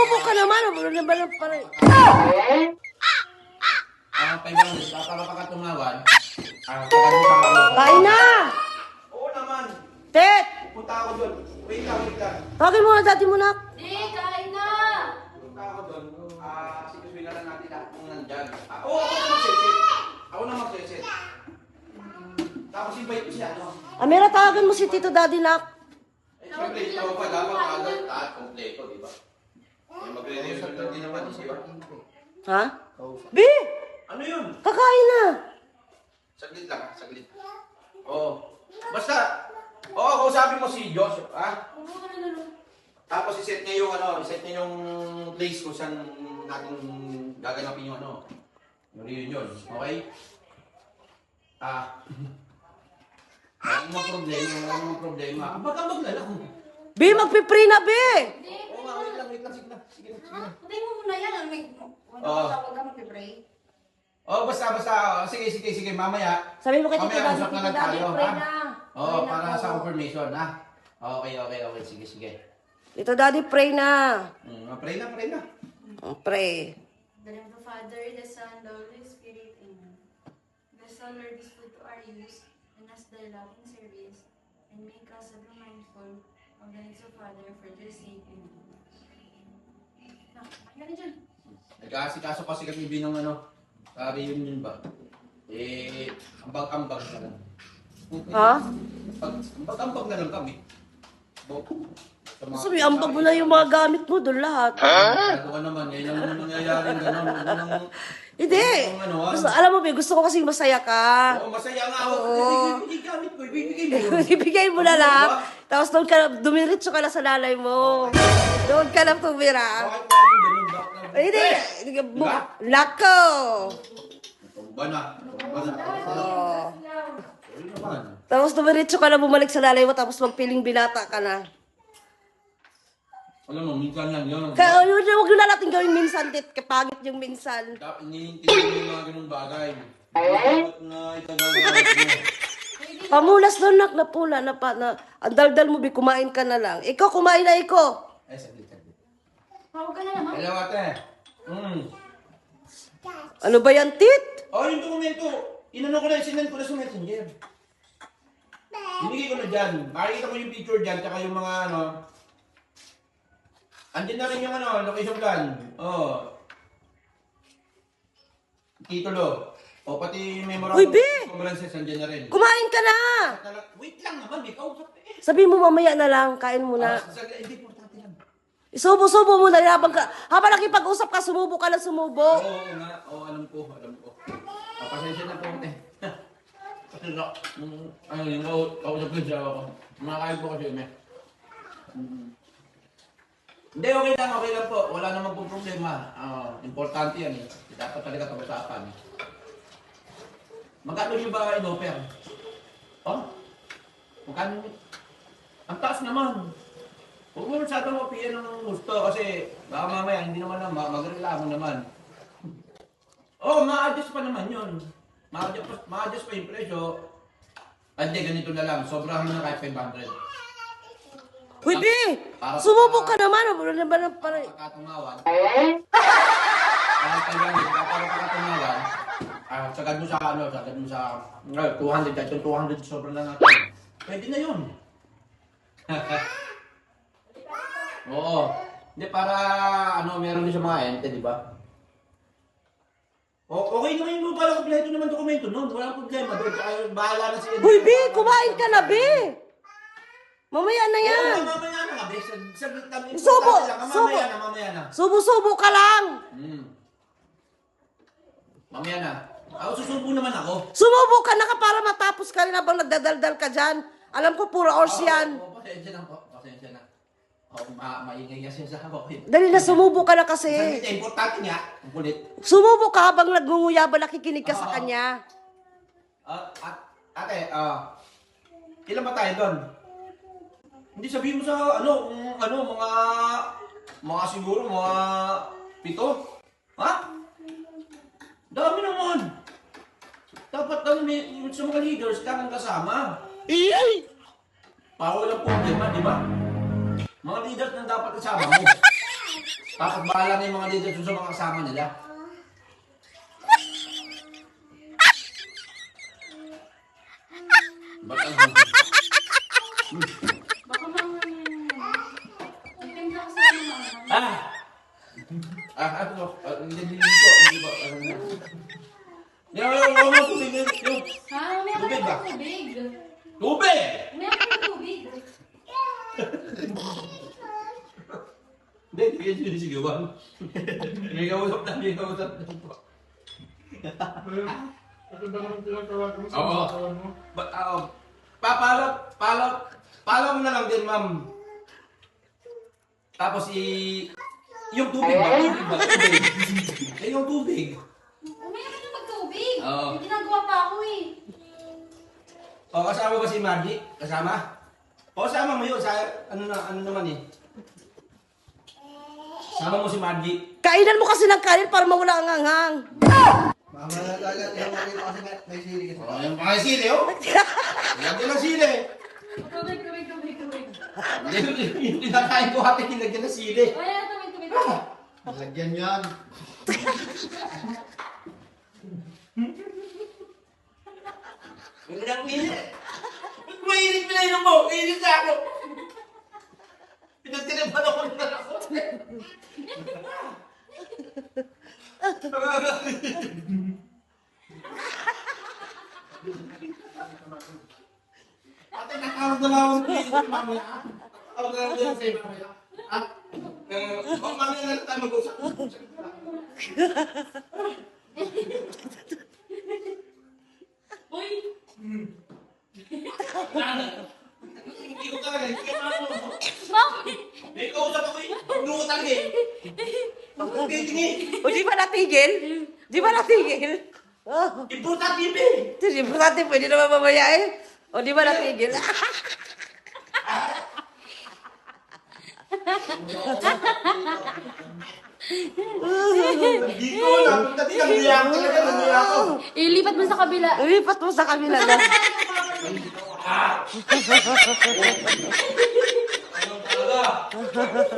Sumubo ka naman. Wala na ba lang pare? Kailangan nito, para pagkatumawan, pagkatumawan sa ano. Kain na! Oo naman. Tet! Punta ako doon. Wait lang, wait lang. Tawagin mo na dati mo na. Di, kain na! Punta ako doon. Sikasuin na lang natin lahat kung nandyan. Oo, ako na magseset. Ako na magseset. Tapos invite ko siya, ano? Amira, tawagin mo si Tito Daddy Nak. Siyempre, ikaw pa, dapat agad at kompleto, di ba? Magre-reason lang din naman, di ba? Ha? Bi! Ano yun? Kakain na! Saglit lang, saglit. Oo. Basta, kausapin mo si Josh, ha? Tapos iset niya yung iset niya yung place kung saan natin gaganapin yung yung reunion, okay? Walang problema. Ambag na lang. Bi, magpipre na, Bi! Oo nga, wait lang, sige na. Hindi mo muna yan. Huwag ka mag-pray. Basta, sige, mamaya. Sabi mo kay Tito Mamaya, Daddy, usap na Tito lang Daddy, tayo, pray ha? na. Oo, Pray na para po. sa confirmation, ha? Okay, sige. Tito Daddy, pray na. Pray na. Pray. In the name of the Father, the Son, the Holy Spirit. Amen. Bless our Lord, this food to our use, and as thy loving service, and make us ever mindful of the needs of Father for their sake. Amen. Ano dyan? Nag-aasikaso kasi kami binong sa reunion ba? Ambag-ambag na lang. Ha? Ambag-ambag na lang kami. Sabi, ambag mo na yung mga gamit mo doon lahat. Ano ka naman, yan ang nangyayari gano'n. Hindi. Alam mo, Bi, gusto ko kasing masaya ka. Oo, masaya nga ako. Ibigay gamit ko, ibibigay mo. Ibigay mo na lang. Tapos doon ka, dumiritso ka na sa nanay mo. Doon ka na tumira. Bakit parang ganun ba? Hindi. Nako. Tumba na. Oh. Sorry naman. Tapos dumiritso ka na, bumalik sa nanay mo, tapos magpiling binata ka na. Alam mo, minsan lang yun. Kaya huwag na natin gawin minsan, Tit. Kapagit yung minsan. Dapat iniintindi mo yung mga ganung bagay. Dapat na itagagamit mo. Pamulas doon, nak, na pula, ang daldal mo, Bi, kumain ka na lang. Ikaw, kumain na, ikaw. Saglit. Huwag ka na naman. Hello, ate. Ano ba yan, Tit? Yung dokumento. Inano ko na, sinend ko na sa messenger. Binigay ko na dyan. Makikita mo yung picture dyan, tsaka yung mga andyan na rin yung location plan. Titulo. Pati memorandum. Uy, Bi! Conferences, andyan na rin. Kumain ka na! Wait lang naman, may kausap eh. Sabi mo mamaya na lang, kain mo na. Hindi, importante lang. Isubo-subo mo na habang nakipag-usap ka, sumubo ka na sumubo. Oo nga, alam ko. Pasensya na po, ate. Yung kausap ko siya ako. Makakain po kasi yun eh. Hindi, okay lang po. Wala namang po problema. Importante yan eh. Dapat talaga pag-usapan. Magkano yung ba in-offer? Magkano yun? Ang taas naman. Huwag mo masyadong mapiyan ng gusto kasi baka mamaya hindi naman magreklamo naman. Ma-adjust pa naman yun. Ma-adjust pa yung presyo. Hindi, ganito na lang. Sobrahan mo na kahit 500. Uy, Bi! Sumubo ka naman. Wala na ba lang pare? Pagkatumawan. Para pagkatumawan. Sagad mo sa 200. Kahit yung 200 sobrang na natin. Pwede na yun. Oo. Hindi, para meron din sa mga ente, di ba? Okay naman yung pala kompleto naman dokumento noon. Walang problema. Bahala na si Ed. Uy, Bi! Kumain ka na, Bi! Mamaya na yan. Mamaya na nga, be. Saglit lang. Subo! Mamaya na. Subo-subo ka lang! Mamaya na. Susubo naman ako. Sumubo ka na ka para matapos ka rin habang nagdadaldal ka dyan. Alam ko, puro hours yan. Pasensya na po. Maingay kasi sa hawak. Dali na, sumubo ka na kasi. Saglit, importante nga. Ang kulit. Sumubo ka habang nagngunguyaba, nakikinig ka sa kanya. Ate, ilan ba tayo doon? Hindi sabihin mo sa mga siguro, mga 7. Ha? Dami naman. Dapat sa mga leaders ka nang kasama. Para walang problema, di ba? Mga leaders nang dapat kasama mo. Tapos bahala na yung mga dito sa mga kasama nila. Ba't ang Baka mamaya depende ako sa ano mama. ano? Hindi ko. Hindi ba? Yung tubig. Yung Ha? Mamaya ka Tubig na ba? ng tubig. tubig! Mamaya ka ng tubig. Hindi sigawan. May kausap na. Ito ba naman tinatawagan mo sa Oo. mga kawan mo? Paalam na lang din, ma'am. Tapos yung tubig ba? Tubig. Yung tubig. Mamaya ka na magtubig. Oo. May ginagawa pa ako eh. O, kasama ba si Margie? Kasama? O, kasama mo yun. Ano naman eh. Sama mo si Margie. Kainan mo kasi ng kanin para mawala ang hanghang. Mamaya agad, yung makita kasi may sili kasi. O, yung mga sili, oh. Lagyan ng sili. Tubig. Yung tinakain ko hati, nilagyan ng sili. Mamaya tubig. Lagyan yan. Ang init. Mainit pinainom mo. Mainit sa ako. Pinagtinipan ako na ako. Ate, nakawag na lang ako sa mamaya. Nakawag na lang ako sa mamaya. Mamaya na lang tayo mag-usap. Uy! Hindi ko talaga. Hindi ko talaga. Bakit? May kausap ako eh. Hindi ko talaga eh. Pagkakitingin. O di ba natigil? Di ba natigil? Oh. Importante yun eh. Importante, pwede naman mamaya eh. O di ba natigil? Hindi ko alam. Dati nandiyan talaga. Nandiyan ako. Ilipat mo sa kabila. Lipat mo sa kabila na. Ano talaga?